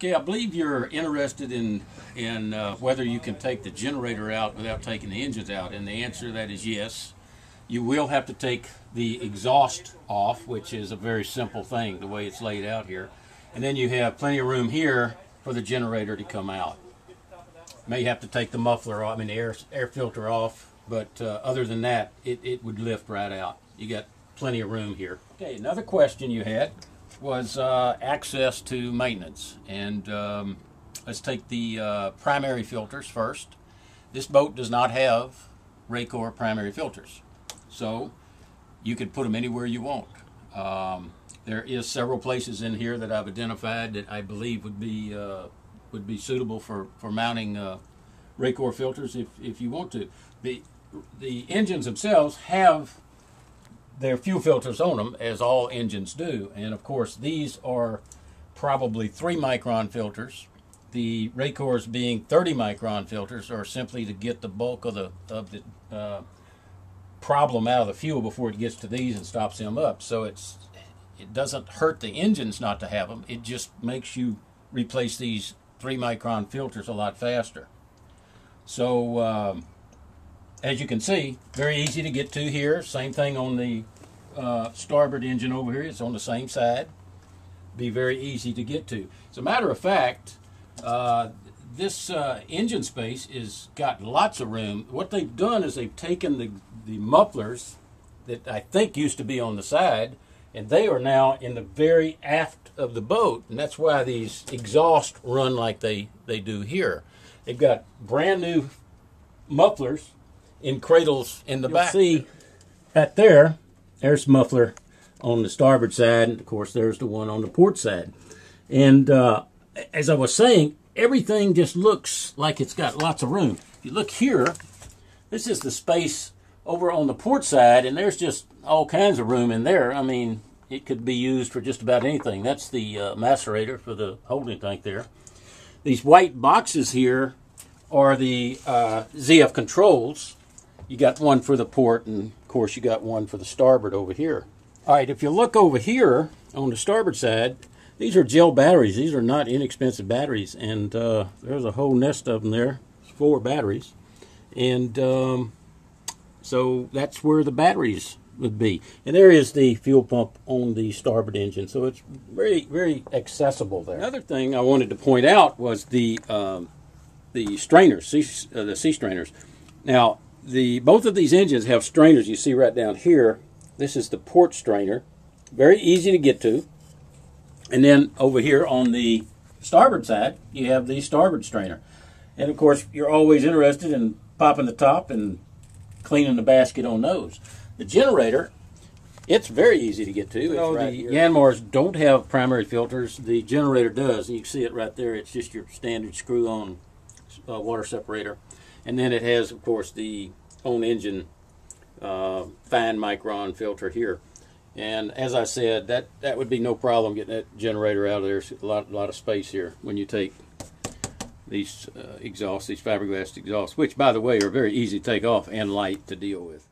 Okay, I believe you're interested in whether you can take the generator out without taking the engines out, and the answer to that is yes. You will have to take the exhaust off, which is a very simple thing, the way it's laid out here. And then you have plenty of room here for the generator to come out. May have to take the muffler off, I mean the air filter off, but other than that, it would lift right out. You got plenty of room here. Okay, another question you had was access to maintenance. And let's take the primary filters first. This boat does not have Raycor primary filters, so you could put them anywhere you want. There is several places in here that I've identified that I believe would be suitable for mounting Raycor filters if you want to. The engines themselves have their fuel filters on them, as all engines do, and of course these are probably 3 micron filters. The Raycors being 30 micron filters are simply to get the bulk of the problem out of the fuel before it gets to these and stops them up. So it doesn't hurt the engines not to have them. It just makes you replace these 3 micron filters a lot faster. So as you can see, very easy to get to here. Same thing on the starboard engine over here. It's on the same side. Be very easy to get to. As a matter of fact, this engine space is got lots of room. What they've done is they've taken the mufflers that I think used to be on the side, and they are now in the very aft of the boat, and that's why these exhausts run like they do here. They've got brand new mufflers in cradles in the back. You'll see right there's muffler on the starboard side, and of course there's the one on the port side. And as I was saying, everything just looks like it's got lots of room. If you look here, this is the space over on the port side, and there's just all kinds of room in there. I mean, it could be used for just about anything. That's the macerator for the holding tank there. These white boxes here are the ZF controls. You got one for the port, and of course you got one for the starboard over here. All right, if you look over here on the starboard side, these are gel batteries. These are not inexpensive batteries, and there's a whole nest of them there. It's 4 batteries, and so that's where the batteries would be. And there is the fuel pump on the starboard engine, so it's very, very accessible there. Another thing I wanted to point out was the strainers, the sea strainers. Now, both of these engines have strainers. You see right down here. This is the port strainer, very easy to get to. And then over here on the starboard side, you have the starboard strainer. And of course, you're always interested in popping the top and cleaning the basket on those. The generator, it's very easy to get to. You know, the Yanmars don't have primary filters. The generator does. You can see it right there. It's just your standard screw-on water separator. And then it has, of course, the on-engine fine micron filter here. And as I said, that would be no problem getting that generator out of there. There's a lot of space here when you take these exhausts, these fiberglass exhausts, which, by the way, are very easy to take off and light to deal with.